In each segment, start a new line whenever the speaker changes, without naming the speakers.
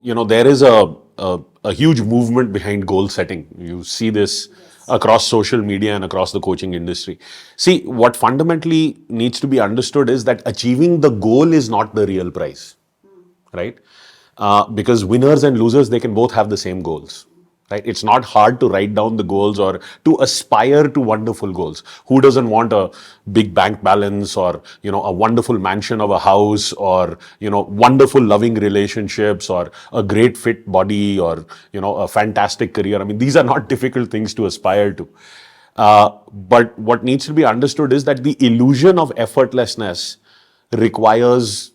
There is a huge movement behind goal setting. You see this across social media and across the coaching industry. See, what fundamentally needs to be understood is that achieving the goal is not the real prize, right? Because winners and losers, they can both have the same goals, right? It's not hard to write down the goals or to aspire to wonderful goals. Who doesn't want a big bank balance or a wonderful mansion of a house or wonderful loving relationships or a great fit body or a fantastic career? I mean, these are not difficult things to aspire to. But what needs to be understood is that the illusion of effortlessness requires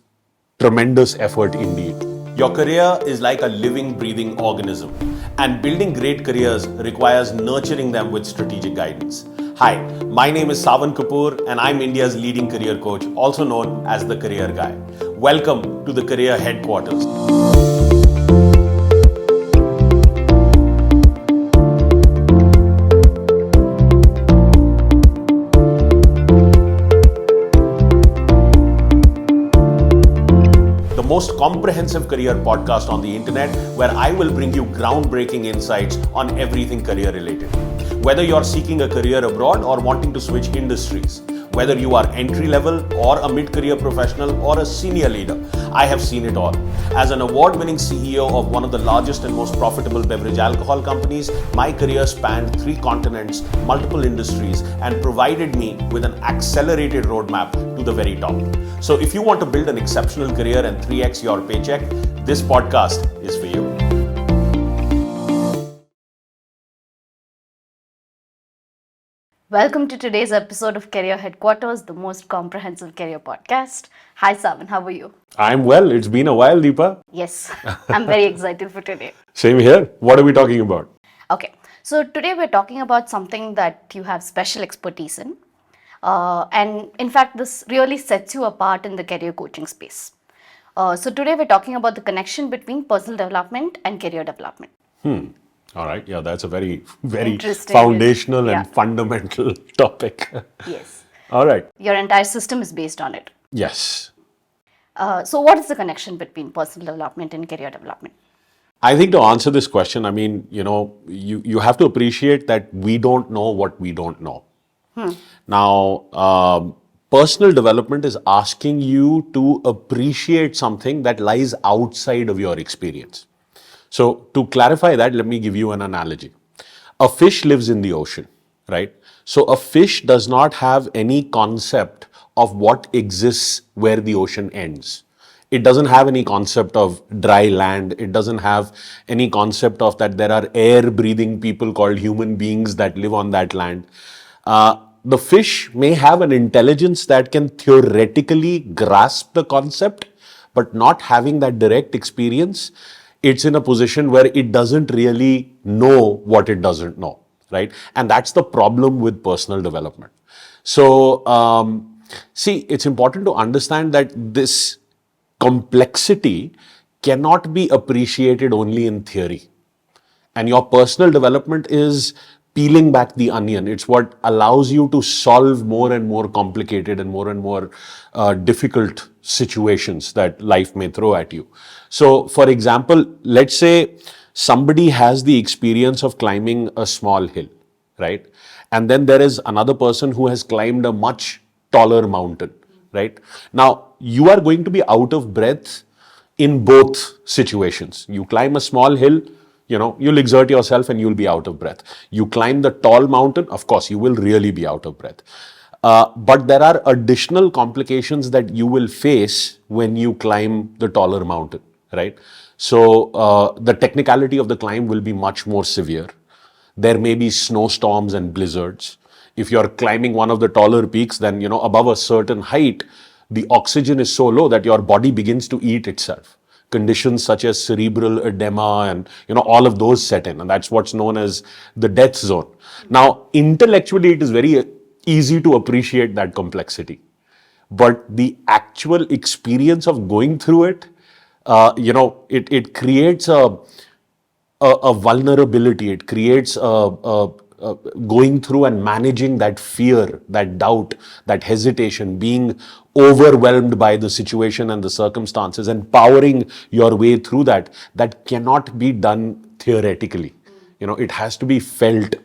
tremendous effort indeed. Your career is like a living, breathing organism, and building great careers requires nurturing them with strategic guidance. Hi, my name is Sawan Kapoor, and I'm India's leading career coach, also known as the Career Guy. Welcome to the Career Headquarters. The most comprehensive career podcast on the internet, where I will bring you groundbreaking insights on everything career related. Whether you're seeking a career abroad or wanting to switch industries, whether you are entry level or a mid-career professional or a senior leader, I have seen it all. As an award-winning CEO of one of the largest and most profitable beverage alcohol companies, my career spanned 3 continents, multiple industries, and provided me with an accelerated roadmap to the very top. So if you want to build an exceptional career and 3x your paycheck, this podcast is for you.
Welcome to today's episode of Career Headquarters, the most comprehensive career podcast. Hi, Sawan. How are you?
I'm well. It's been a while, Deepa.
Yes, I'm very excited for today.
Same here. What are we talking about?
Okay, so today we're talking about something that you have special expertise in. And in fact, this really sets you apart in the career coaching space. So today we're talking about the connection between personal development and career development.
All right. Yeah, that's a very, very
Interesting.
foundational
Yeah.
and fundamental topic.
Yes.
All right.
Your entire system is based on it.
Yes.
So what is the connection between personal development and career development?
I think to answer this question, I mean, you have to appreciate that we don't know what we don't know. Now, personal development is asking you to appreciate something that lies outside of your experience. So to clarify that, let me give you an analogy. A fish lives in the ocean, right? So a fish does not have any concept of what exists where the ocean ends. It doesn't have any concept of dry land. It doesn't have any concept of that there are air-breathing people called human beings that live on that land. The fish may have an intelligence that can theoretically grasp the concept, but not having that direct experience, it's in a position where it doesn't really know what it doesn't know, right? And that's the problem with personal development. So, see, it's important to understand that this complexity cannot be appreciated only in theory. And your personal development is peeling back the onion. It's what allows you to solve more and more complicated and more difficult situations that life may throw at you. So, for example, let's say somebody has the experience of climbing a small hill, right? And then there is another person who has climbed a much taller mountain, right? Now, you are going to be out of breath in both situations. You climb a small hill, you'll exert yourself and you'll be out of breath. You climb the tall mountain, of course, you will really be out of breath. But there are additional complications that you will face when you climb the taller mountain, right? So the technicality of the climb will be much more severe. There may be snowstorms and blizzards. If you're climbing one of the taller peaks, then, above a certain height, the oxygen is so low that your body begins to eat itself. Conditions such as cerebral edema and all of those set in, and that's what's known as the death zone. Now, intellectually, it is very easy to appreciate that complexity, but the actual experience of going through it, it creates a vulnerability. It creates going through and managing that fear, that doubt, that hesitation, being overwhelmed by the situation and the circumstances, and powering your way through that, that cannot be done theoretically. It has to be felt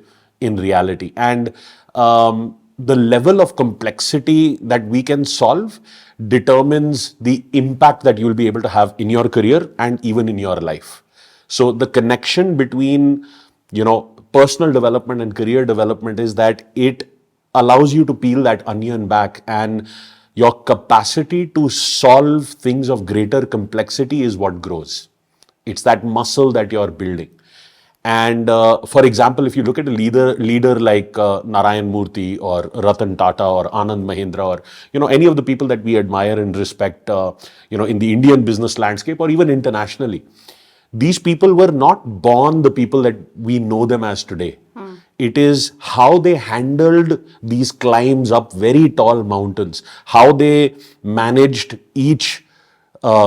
in reality. And the level of complexity that we can solve determines the impact that you'll be able to have in your career and even in your life. So the connection between, personal development and career development is that it allows you to peel that onion back, and your capacity to solve things of greater complexity is what grows. It's that muscle that you're building. And for example, if you look at a leader like Narayan Murthy or Ratan Tata or Anand Mahindra, or any of the people that we admire and respect, in the Indian business landscape or even internationally, these people were not born the people that we know them as today. It is how they handled these climbs up very tall mountains, how they managed each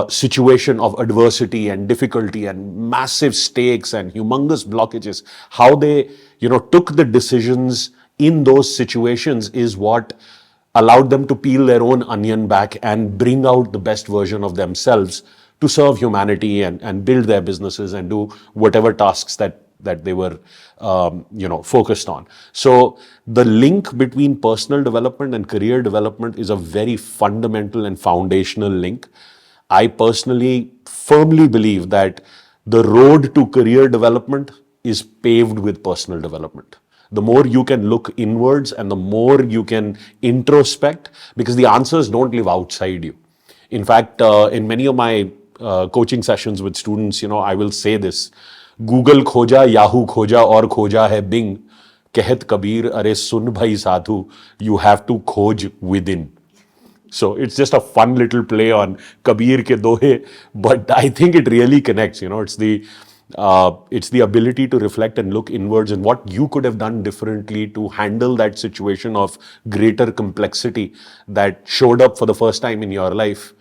situation of adversity and difficulty and massive stakes and humongous blockages, how they took the decisions in those situations is what allowed them to peel their own onion back and bring out the best version of themselves to serve humanity and build their businesses and do whatever tasks that they were focused on. So the link between personal development and career development is a very fundamental and foundational link. I personally firmly believe that the road to career development is paved with personal development. The more you can look inwards and the more you can introspect, because the answers don't live outside you. In fact, in many of my coaching sessions with students, I will say this: Google खोजा, Yahoo खोजा और खोजा है Bing. कहत कबीर अरे सुन भाई साधु, you have to खोज within. So it's just a fun little play on Kabir ke dohe, but I think it really connects. It's the ability to reflect and look inwards and what you could have done differently to handle that situation of greater complexity that showed up for the first time in your life.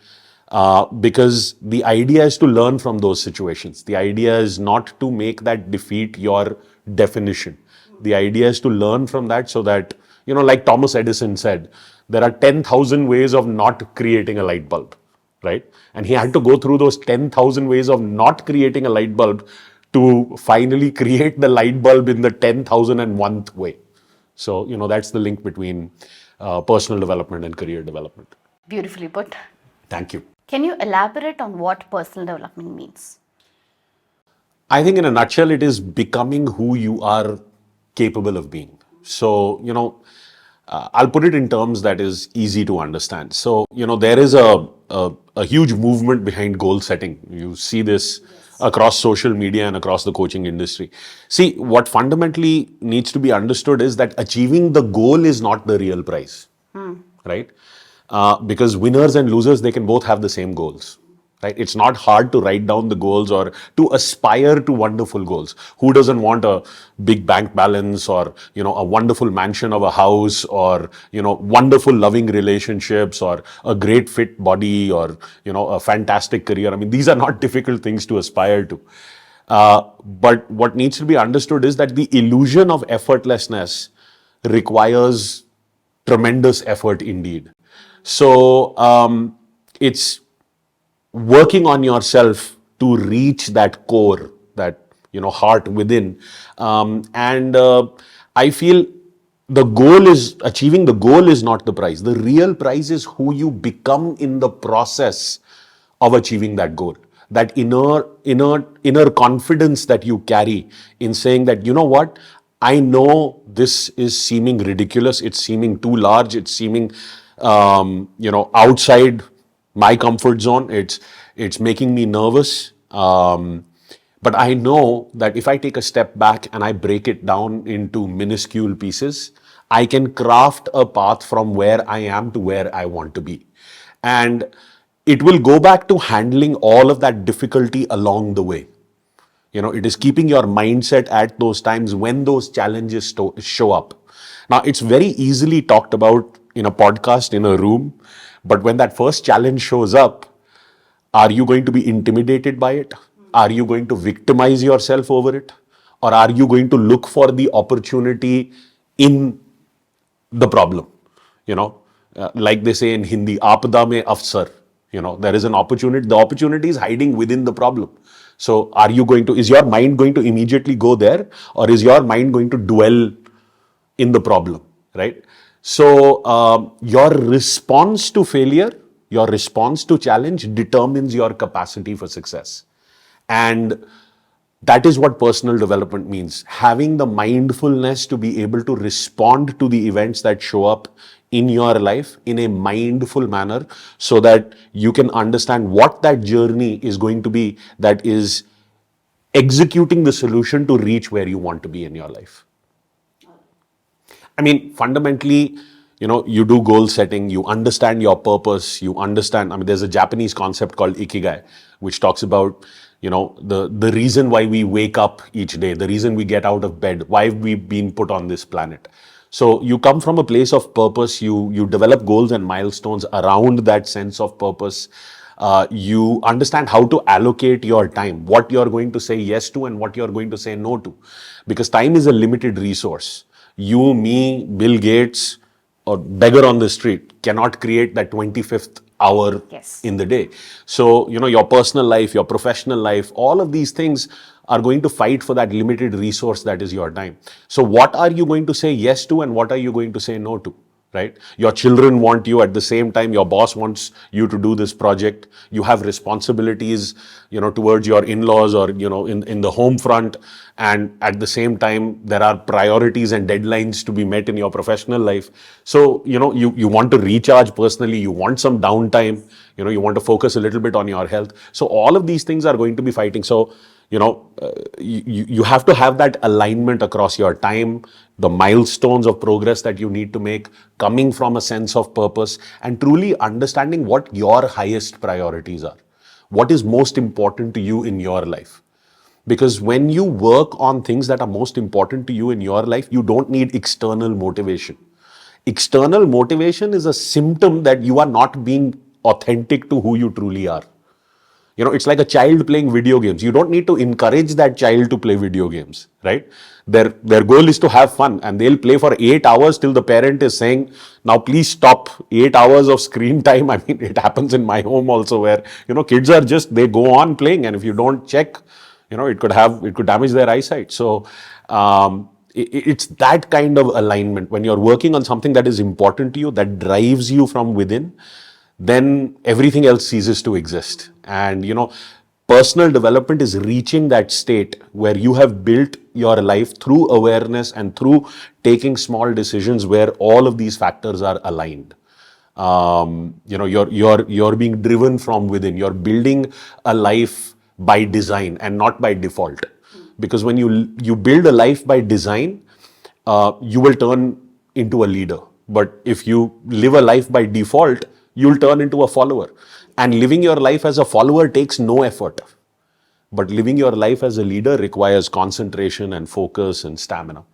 Because the idea is to learn from those situations. The idea is not to make that defeat your definition. The idea is to learn from that so that, like Thomas Edison said, there are 10,000 ways of not creating a light bulb, right? And he had to go through those 10,000 ways of not creating a light bulb to finally create the light bulb in the 10,001th way. So, that's the link between personal development and career development.
Beautifully put.
Thank you.
Can you elaborate on what personal development means?
I think in a nutshell, it is becoming who you are capable of being. So, I'll put it in terms that is easy to understand. So, there is a huge movement behind goal setting. You see this across social media and across the coaching industry. See, what fundamentally needs to be understood is that achieving the goal is not the real prize, right? Because winners and losers, they can both have the same goals. Right? It's not hard to write down the goals or to aspire to wonderful goals. Who doesn't want a big bank balance or, a wonderful mansion of a house or, wonderful loving relationships or a great fit body or, a fantastic career? I mean, these are not difficult things to aspire to. But what needs to be understood is that the illusion of effortlessness requires tremendous effort indeed. So it's working on yourself to reach that core, that heart within, and I feel achieving the goal is not the prize. The real prize is who you become in the process of achieving that goal. That inner confidence that you carry in saying that, what, I know this is seeming ridiculous, it's seeming too large, it's seeming outside my comfort zone, it's making me nervous, but I know that if I take a step back and I break it down into minuscule pieces, I can craft a path from where I am to where I want to be. And it will go back to handling all of that difficulty along the way. It is keeping your mindset at those times when those challenges show up. Now, it's very easily talked about in a podcast, in a room, but when that first challenge shows up, are you going to be intimidated by it? Are you going to victimize yourself over it? or are you going to look for the opportunity in the problem? Like they say in Hindi, "Apada mein afsar." There is an opportunity. The opportunity is hiding within the problem. So, is your mind going to immediately go there, or is your mind going to dwell in the problem, right? So, your response to failure, your response to challenge determines your capacity for success. And that is what personal development means. Having the mindfulness to be able to respond to the events that show up in your life in a mindful manner so that you can understand what that journey is going to be that is executing the solution to reach where you want to be in your life. I mean, fundamentally, you do goal setting, you understand your purpose, you understand. I mean, there's a Japanese concept called ikigai, which talks about, the reason why we wake up each day, the reason we get out of bed, why we've been put on this planet. So you come from a place of purpose, you develop goals and milestones around that sense of purpose. You understand how to allocate your time, what you're going to say yes to and what you're going to say no to. Because time is a limited resource. You, me, Bill Gates, or beggar on the street cannot create that 25th hour
Yes.
in the day. So, your personal life, your professional life, all of these things are going to fight for that limited resource that is your time. So, what are you going to say yes to and what are you going to say no to? Right? Your children want you, at the same time your boss wants you to do this project. You have responsibilities, towards your in-laws or, in the home front. And at the same time, there are priorities and deadlines to be met in your professional life. So, you want to recharge personally, you want some downtime, you want to focus a little bit on your health. So all of these things are going to be fighting. So, you have to have that alignment across your time, the milestones of progress that you need to make, coming from a sense of purpose, and truly understanding what your highest priorities are. What is most important to you in your life? Because when you work on things that are most important to you in your life, you don't need external motivation. External motivation is a symptom that you are not being authentic to who you truly are. It's like a child playing video games. You don't need to encourage that child to play video games, right? Their goal is to have fun, and they'll play for 8 hours till the parent is saying, now please stop. 8 hours of screen time. I mean, it happens in my home also, where, kids are just, they go on playing, and if you don't check, it could damage their eyesight. So, it's that kind of alignment. When you're working on something that is important to you, that drives you from within, then everything else ceases to exist. And, personal development is reaching that state where you have built your life through awareness and through taking small decisions where all of these factors are aligned. You're being driven from within. You're building a life by design and not by default. Because when you build a life by design, you will turn into a leader. But if you live a life by default, you'll turn into a follower. And living your life as a follower takes no effort. But living your life as a leader requires concentration and focus and stamina.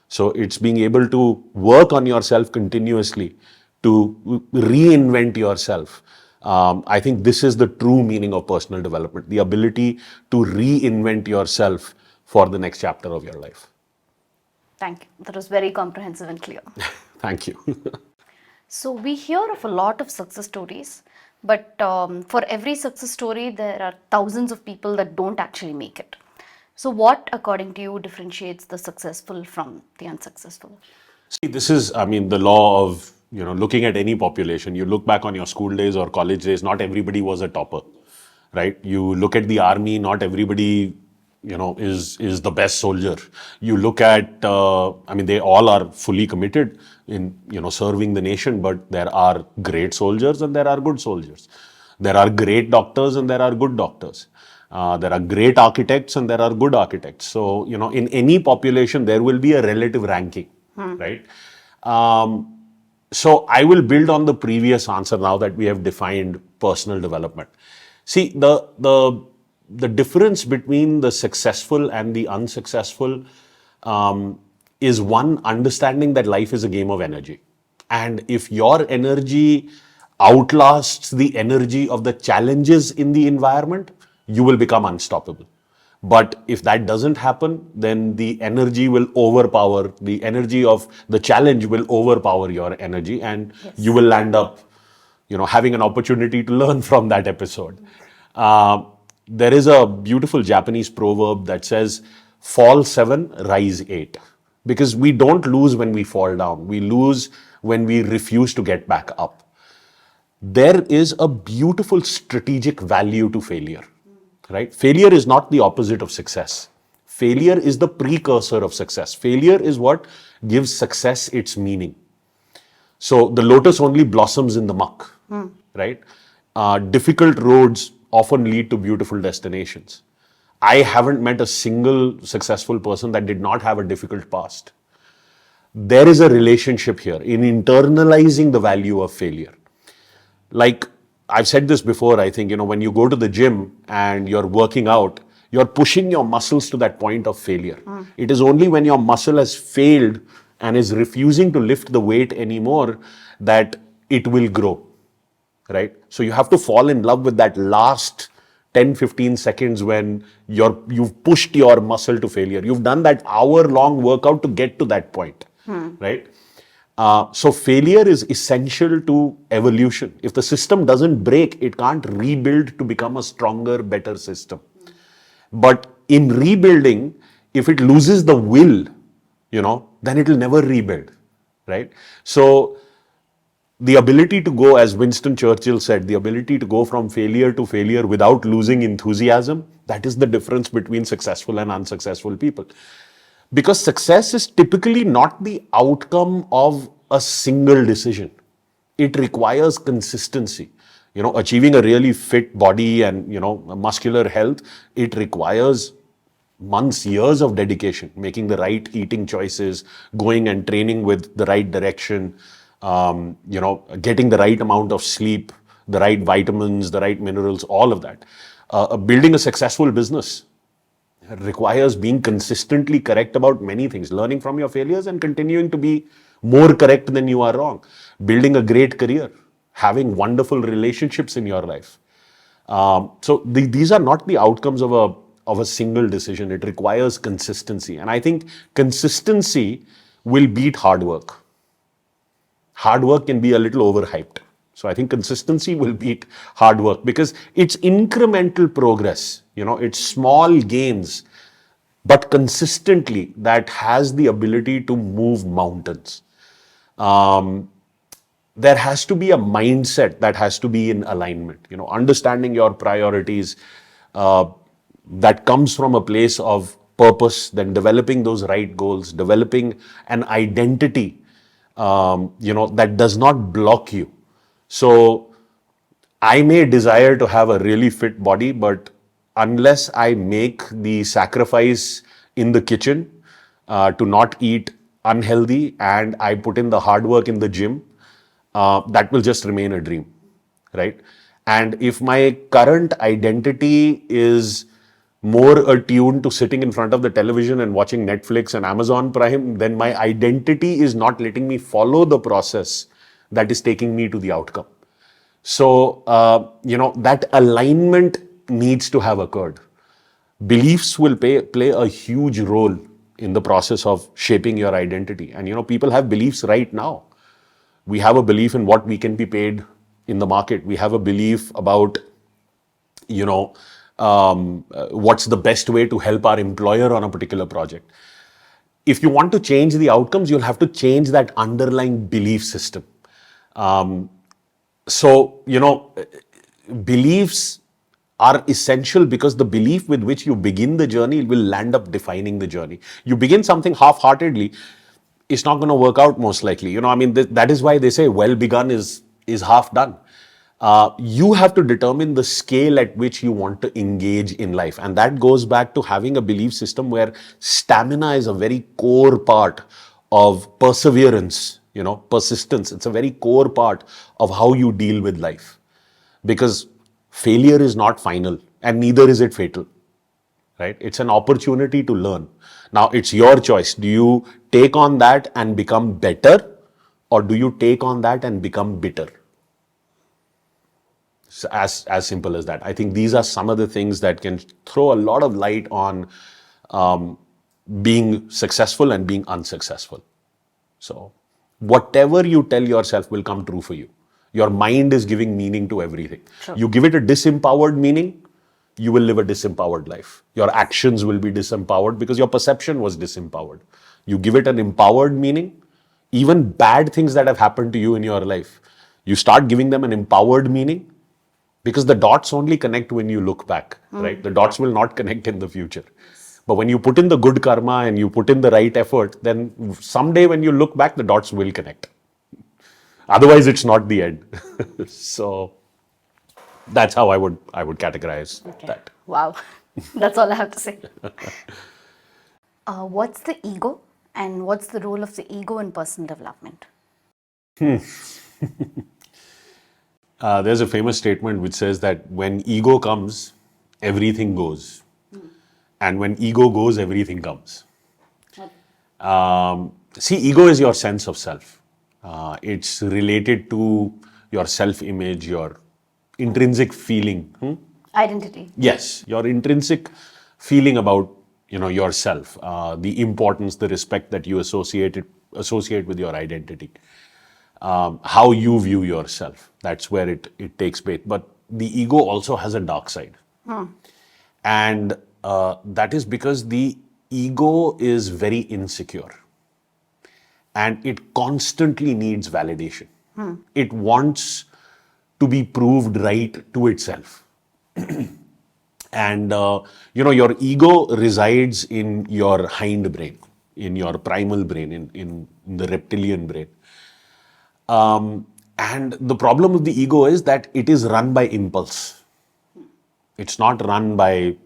So it's being able to work on yourself continuously, to reinvent yourself. I think this is the true meaning of personal development, the ability to reinvent yourself for the next chapter of your life.
Thank you. That was very comprehensive and clear.
Thank you.
So we hear of a lot of success stories, but for every success story, there are thousands of people that don't actually make it. So what, according to you, differentiates the successful from the unsuccessful?
See, this is, the law of, looking at any population. You look back on your school days or college days, not everybody was a topper, right? You look at the army, not everybody, is the best soldier. You look at, they all are fully committed in, serving the nation, but there are great soldiers and there are good soldiers. There are great doctors and there are good doctors. There are great architects and there are good architects. So, in any population, there will be a relative ranking, right? So I will build on the previous answer now that we have defined personal development. See, the difference between the successful and the unsuccessful is one, understanding that life is a game of energy. And if your energy outlasts the energy of the challenges in the environment, you will become unstoppable. But if that doesn't happen, then the energy will overpower, the energy of the challenge will overpower your energy, and you
Yes.
will land up, having an opportunity to learn from that episode. Uh, there is a beautiful Japanese proverb that says, fall 7, rise 8. Because we don't lose when we fall down, we lose when we refuse to get back up. There is a beautiful strategic value to failure, right? Failure is not the opposite of success. Failure is the precursor of success. Failure is what gives success its meaning. So the lotus only blossoms in the muck, right? Difficult roads often lead to beautiful destinations. I haven't met a single successful person that did not have a difficult past. There is a relationship here in internalizing the value of failure. Like I've said this before, I think, when you go to the gym and you're working out, you're pushing your muscles to that point of failure. It is only when your muscle has failed and is refusing to lift the weight anymore that it will grow, right? So you have to fall in love with that last 10-15 seconds when you've pushed your muscle to failure. You've done that hour-long workout to get to that point, right? So failure is essential to evolution. If the system doesn't break, it can't rebuild to become a stronger, better system. But in rebuilding, if it loses the will, then it will never rebuild, right? So the ability to go, as Winston Churchill said, the ability to go from failure to failure without losing enthusiasm, that is the difference between successful and unsuccessful people. Because success is typically not the outcome of a single decision. It requires consistency. Achieving a really fit body and, muscular health, it requires months, years of dedication, making the right eating choices, going and training with the right direction, getting the right amount of sleep, the right vitamins, the right minerals, all of that. Building a successful business requires being consistently correct about many things, learning from your failures and continuing to be more correct than you are wrong, building a great career, having wonderful relationships in your life. So these are not the outcomes of a single decision. It requires consistency. And I think consistency will beat hard work. Hard work can be a little overhyped. So I think consistency will beat hard work because it's incremental progress. It's small gains, but consistently that has the ability to move mountains. There has to be a mindset that has to be in alignment. Understanding your priorities, that comes from a place of purpose, then developing those right goals, developing an identity, that does not block you. So I may desire to have a really fit body, but unless I make the sacrifice in the kitchen to not eat unhealthy and I put in the hard work in the gym, that will just remain a dream, right? And if my current identity is more attuned to sitting in front of the television and watching Netflix and Amazon Prime, then my identity is not letting me follow the process that is taking me to the outcome. So, that alignment needs to have occurred. Beliefs will play a huge role in the process of shaping your identity. And, people have beliefs right now. We have a belief in what we can be paid in the market. We have a belief about, what's the best way to help our employer on a particular project. If you want to change the outcomes, you'll have to change that underlying belief system. So, beliefs are essential because the belief with which you begin the journey will land up defining the journey. You begin something half-heartedly, it's not going to work out most likely. That is why they say well begun is half done. You have to determine the scale at which you want to engage in life. And that goes back to having a belief system where stamina is a very core part of perseverance, persistence. It's a very core part of how you deal with life. Because failure is not final and neither is it fatal, right? It's an opportunity to learn. Now, it's your choice. Do you take on that and become better, or do you take on that and become bitter? As simple as that. I think these are some of the things that can throw a lot of light on being successful and being unsuccessful. So whatever you tell yourself will come true for you. Your mind is giving meaning to everything.
True.
You give it a disempowered meaning, you will live a disempowered life. Your actions will be disempowered because your perception was disempowered. You give it an empowered meaning, even bad things that have happened to you in your life, you start giving them an empowered meaning because the dots only connect when you look back, right? The dots will not connect in the future. But when you put in the good karma and you put in the right effort, then someday when you look back, the dots will connect. Otherwise, it's not the end. So that's how I would categorize that.
Wow. That's all I have to say. What's the ego and what's the role of the ego in personal development?
There's a famous statement which says that when ego comes, everything goes. And when ego goes, everything comes. See, ego is your sense of self. It's related to your self-image, your intrinsic feeling.
Identity.
Yes, your intrinsic feeling about yourself, the importance, the respect that you associate with your identity, how you view yourself. That's where it takes place. But the ego also has a dark side, and that is because the ego is very insecure, and it constantly needs validation. It wants to be proved right to itself. And your ego resides in your hind brain, in your primal brain, in the reptilian brain. And the problem with the ego is that it is run by impulse. It's not run by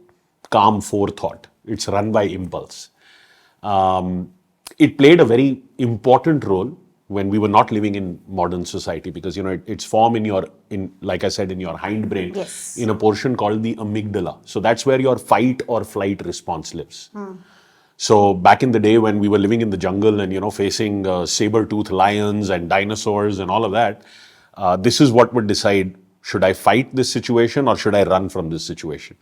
calm forethought. It's run by impulse. It played a very important role when we were not living in modern society because it's formed like I said, in your hind brain,
Yes.
in a portion called the amygdala. So that's where your fight or flight response lives. So back in the day when we were living in the jungle and facing saber-toothed lions and dinosaurs and all of that, this is what would decide: should I fight this situation or should I run from this situation?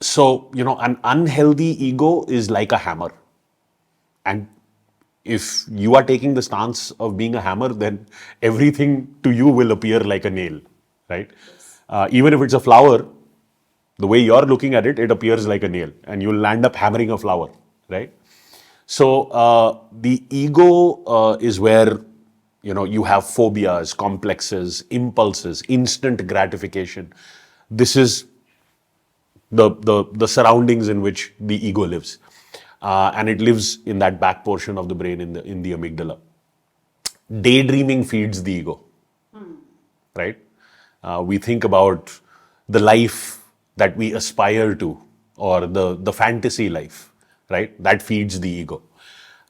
So an unhealthy ego is like a hammer, and if you are taking the stance of being a hammer, then everything to you will appear like a nail, right? Even if it's a flower, the way you're looking at it, it appears like a nail, and you'll land up hammering a flower, right? So the ego is where you have phobias, complexes, impulses, instant gratification. This is the surroundings in which the ego lives, and it lives in that back portion of the brain in the amygdala. Daydreaming feeds the ego, right? We think about the life that we aspire to, or the fantasy life, right? That feeds the ego.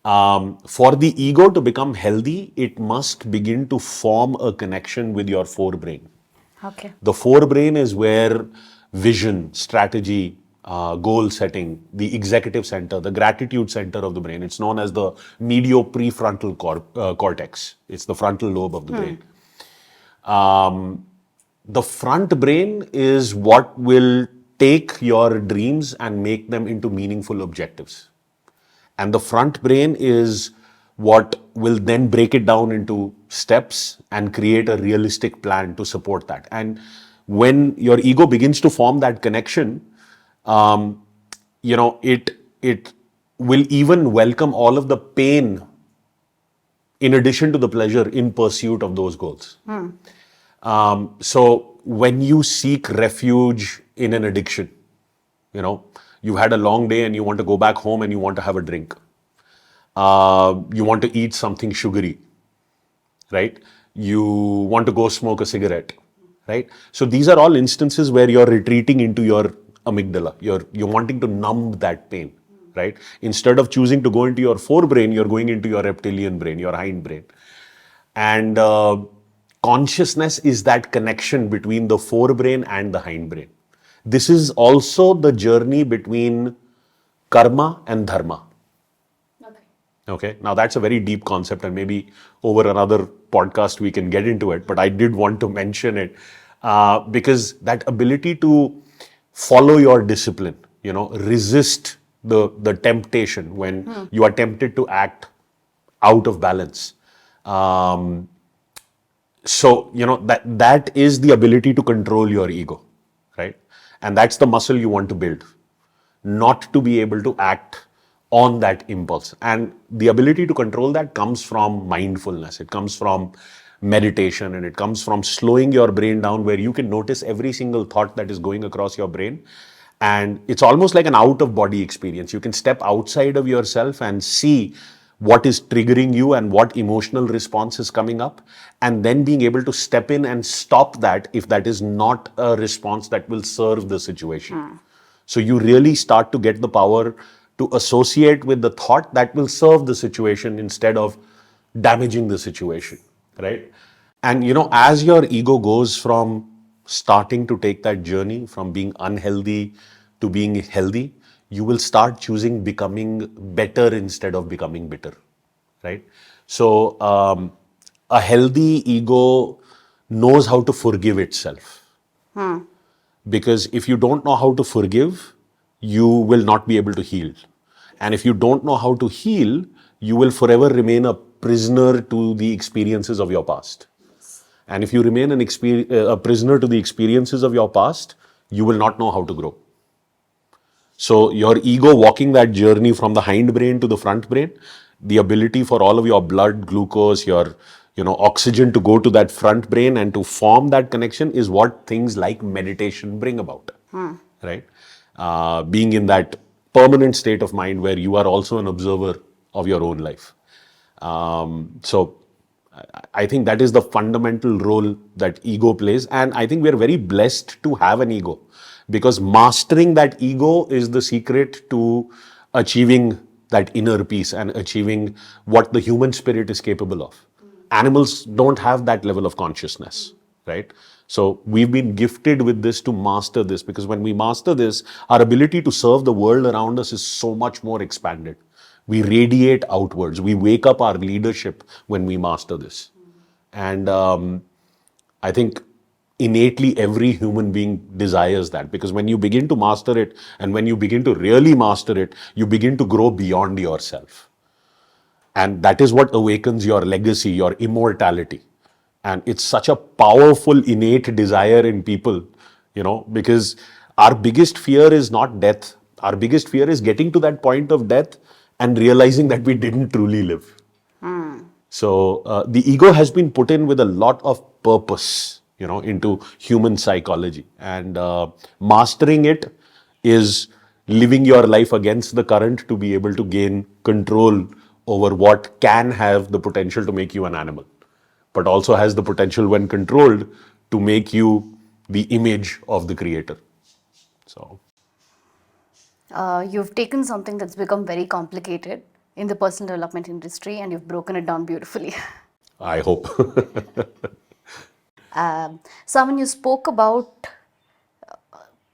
For the ego to become healthy, it must begin to form a connection with your forebrain.
Okay.
The forebrain is where vision, strategy, goal setting, the executive center, the gratitude center of the brain. It's known as the medioprefrontal cortex. It's the frontal lobe of the brain. The front brain is what will take your dreams and make them into meaningful objectives. And the front brain is what will then break it down into steps and create a realistic plan to support that. And when your ego begins to form that connection, it will even welcome all of the pain in addition to the pleasure in pursuit of those goals. So when you seek refuge in an addiction, you've had a long day and you want to go back home and you want to have a drink. You want to eat something sugary, right? You want to go smoke a cigarette, right? So these are all instances where you're retreating into your amygdala. You're wanting to numb that pain, right? Instead of choosing to go into your forebrain, you're going into your reptilian brain, your hind brain. And consciousness is that connection between the forebrain and the hindbrain. This is also the journey between karma and dharma. Okay, now that's a very deep concept, and maybe over another podcast we can get into it. But I did want to mention it because that ability to follow your discipline, resist the temptation when you are tempted to act out of balance. Um, so that is the ability to control your ego, right? And that's the muscle you want to build, not to be able to act on that impulse. And the ability to control that comes from mindfulness. It comes from meditation, and it comes from slowing your brain down, where you can notice every single thought that is going across your brain. And it's almost like an out of body experience. You can step outside of yourself and see what is triggering you and what emotional response is coming up, and then being able to step in and stop that if that is not a response that will serve the situation. So you really start to get the power to associate with the thought that will serve the situation instead of damaging the situation, right? And as your ego goes from starting to take that journey from being unhealthy to being healthy, you will start choosing becoming better instead of becoming bitter, right? So a healthy ego knows how to forgive itself, because if you don't know how to forgive, you will not be able to heal. And if you don't know how to heal, you will forever remain a prisoner to the experiences of your past. And if you remain a prisoner to the experiences of your past, you will not know how to grow. So your ego walking that journey from the hind brain to the front brain, the ability for all of your blood glucose, your oxygen to go to that front brain and to form that connection is what things like meditation bring about, right? Being in that permanent state of mind where you are also an observer of your own life. So I think that is the fundamental role that ego plays. And I think we are very blessed to have an ego, because mastering that ego is the secret to achieving that inner peace and achieving what the human spirit is capable of. Animals don't have that level of consciousness, right? So we've been gifted with this to master this, because when we master this, our ability to serve the world around us is so much more expanded. We radiate outwards. We wake up our leadership when we master this. And I think innately every human being desires that, because when you begin to master it and when you begin to really master it, you begin to grow beyond yourself. And that is what awakens your legacy, your immortality. And it's such a powerful innate desire in people, because our biggest fear is not death. Our biggest fear is getting to that point of death and realizing that we didn't truly live. So the ego has been put in with a lot of purpose, into human psychology. And mastering it is living your life against the current to be able to gain control over what can have the potential to make you an animal, but also has the potential, when controlled, to make you the image of the creator. So
You've taken something that's become very complicated in the personal development industry and you've broken it down beautifully.
I hope.
Sawan, you spoke about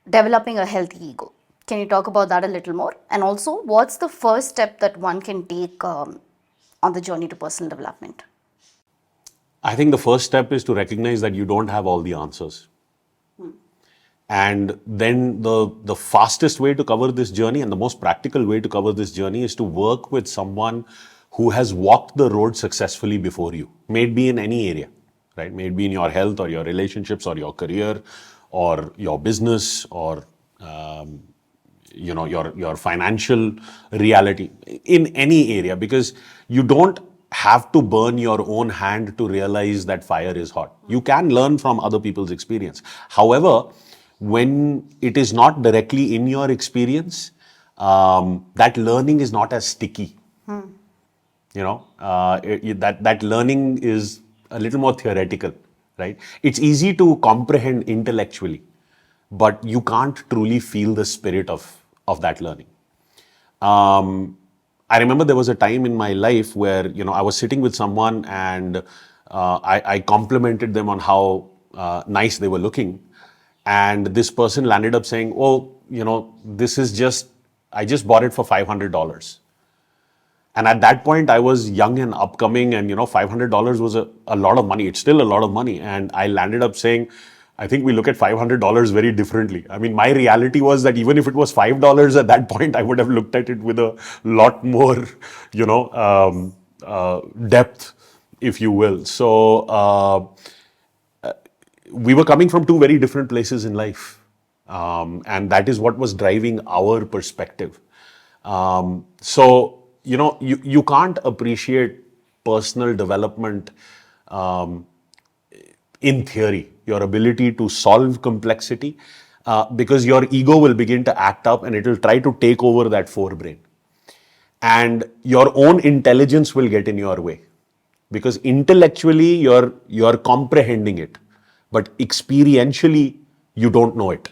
developing a healthy ego. Can you talk about that a little more? And also, what's the first step that one can take on the journey to personal development?
I think the first step is to recognize that you don't have all the answers. And then the fastest way to cover this journey and the most practical way to cover this journey is to work with someone who has walked the road successfully before you. May it be in any area, right? May it be in your health or your relationships or your career or your business or your financial reality, in any area, because you don't have to burn your own hand to realize that fire is hot. You can learn from other people's experience. However, when it is not directly in your experience, that learning is not as sticky. That learning is a little more theoretical, right? It's easy to comprehend intellectually, but you can't truly feel the spirit of that learning. I remember there was a time in my life where I was sitting with someone and I complimented them on how nice they were looking, and this person landed up saying, "Oh, this is just I just bought it for $500." And at that point, I was young and upcoming, and $500 was a lot of money. It's still a lot of money. And I landed up saying, I think we look at $500 very differently. I mean, my reality was that even if it was $5 at that point, I would have looked at it with a lot more, depth, if you will. So we were coming from two very different places in life. And that is what was driving our perspective. So, you can't appreciate personal development in theory, your ability to solve complexity, because your ego will begin to act up and it will try to take over that forebrain. And your own intelligence will get in your way, because intellectually you're comprehending it, but experientially you don't know it,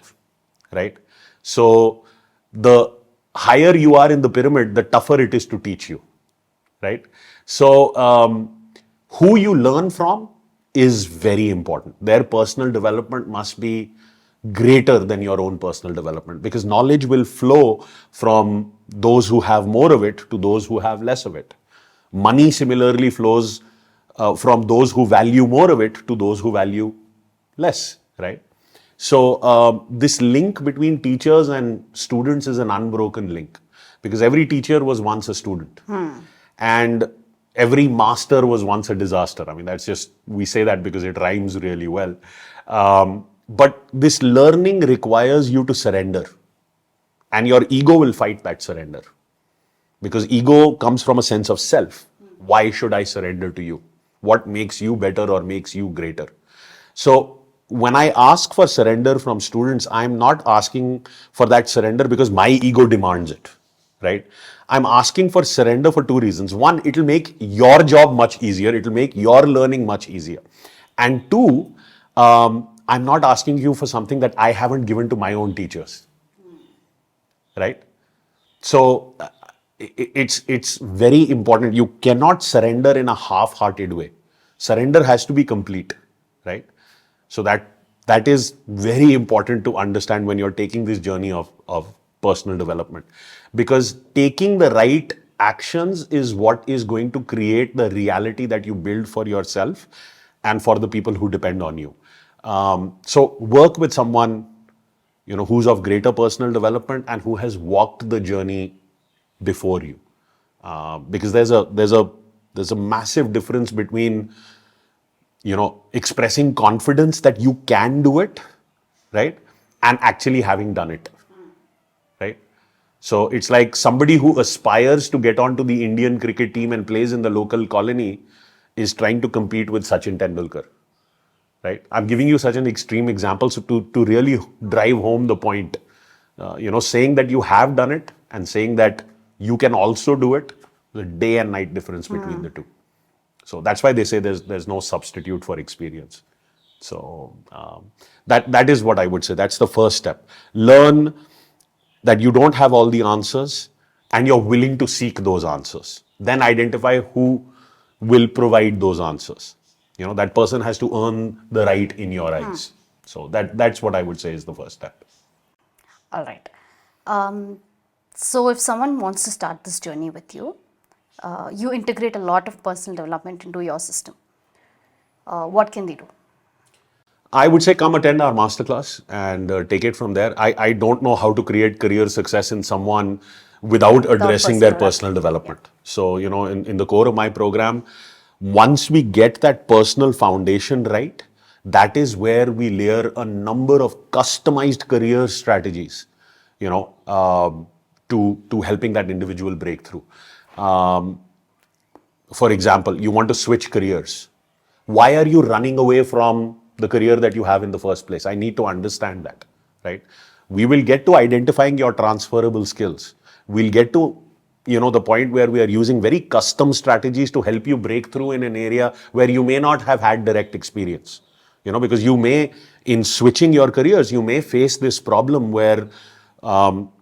right? So the higher you are in the pyramid, the tougher it is to teach you, right? So who you learn from is very important. Their personal development must be greater than your own personal development, because knowledge will flow from those who have more of it to those who have less of it. Money similarly flows from those who value more of it to those who value less, right? So this link between teachers and students is an unbroken link, because every teacher was once a student. And every master was once a disaster. I mean, that's just, we say that because it rhymes really well. But this learning requires you to surrender. And your ego will fight that surrender. Because ego comes from a sense of self. Why should I surrender to you? What makes you better or makes you greater? So when I ask for surrender from students, I'm not asking for that surrender because my ego demands it, right? I'm asking for surrender for two reasons. One, it'll make your job much easier. It'll make your learning much easier. And two, I'm not asking you for something that I haven't given to my own teachers, right? So it's very important. You cannot surrender in a half-hearted way. Surrender has to be complete, right? So that is very important to understand when you're taking this journey of personal development, because taking the right actions is what is going to create the reality that you build for yourself and for the people who depend on you. So work with someone who's of greater personal development and who has walked the journey before you, because there's a massive difference between expressing confidence that you can do it, right, and actually having done it, right? So it's like somebody who aspires to get onto the Indian cricket team and plays in the local colony is trying to compete with Sachin Tendulkar, right? I'm giving you such an extreme example so to really drive home the point. Saying that you have done it and saying that you can also do it, the day and night difference between the two. So that's why they say there's no substitute for experience. So that is what I would say. That's the first step. Learn that you don't have all the answers and you're willing to seek those answers. Then identify who will provide those answers. That person has to earn the right in your eyes. So that's what I would say is the first step.
All right. So if someone wants to start this journey with you, you integrate a lot of personal development into your system. What can they do?
I would say come attend our masterclass and take it from there. I don't know how to create career success in someone without addressing their personal development. Yeah. So, in the core of my program, once we get that personal foundation right, that is where we layer a number of customized career strategies, to helping that individual break through. For example, you want to switch careers. Why are you running away from the career that you have in the first place? I need to understand that, right? We will get to identifying your transferable skills. We'll get to, the point where we are using very custom strategies to help you break through in an area where you may not have had direct experience. Because you may, in switching your careers, you may face this problem where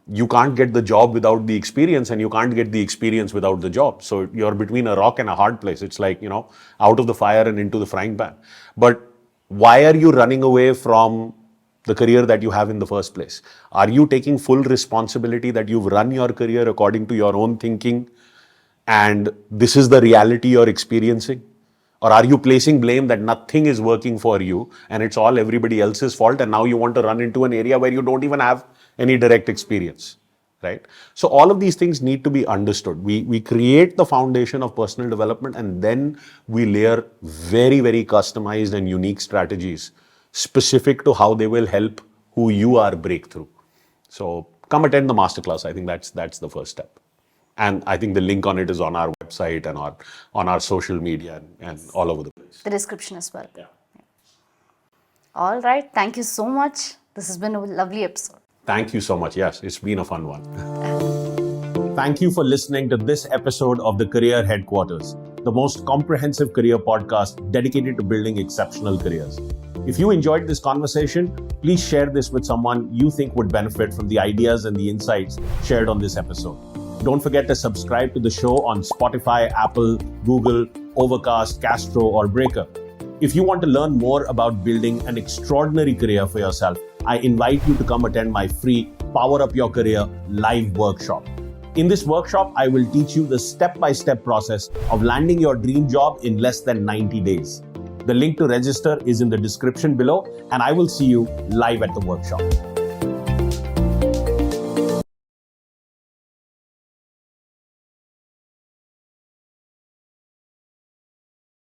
you can't get the job without the experience and you can't get the experience without the job. So you're between a rock and a hard place. It's like, out of the fire and into the frying pan. But why are you running away from the career that you have in the first place? Are you taking full responsibility that you've run your career according to your own thinking and this is the reality you're experiencing? Or are you placing blame that nothing is working for you and it's all everybody else's fault, and now you want to run into an area where you don't even have any direct experience, right? So all of these things need to be understood. We create the foundation of personal development, and then we layer very, very customized and unique strategies specific to how they will help who you are break through. So come attend the masterclass. I think that's the first step. And I think the link on it is on our website and on our social media and all over the place.
The description as well.
Yeah.
All right. Thank you so much. This has been a lovely episode.
Thank you so much. Yes, it's been a fun one. Thank you for listening to this episode of the Career Headquarters, the most comprehensive career podcast dedicated to building exceptional careers. If you enjoyed this conversation, please share this with someone you think would benefit from the ideas and the insights shared on this episode. Don't forget to subscribe to the show on Spotify, Apple, Google, Overcast, Castro, or Breaker. If you want to learn more about building an extraordinary career for yourself, I invite you to come attend my free Power Up Your Career live workshop. In this workshop, I will teach you the step-by-step process of landing your dream job in less than 90 days. The link to register is in the description below, and I will see you live at the workshop.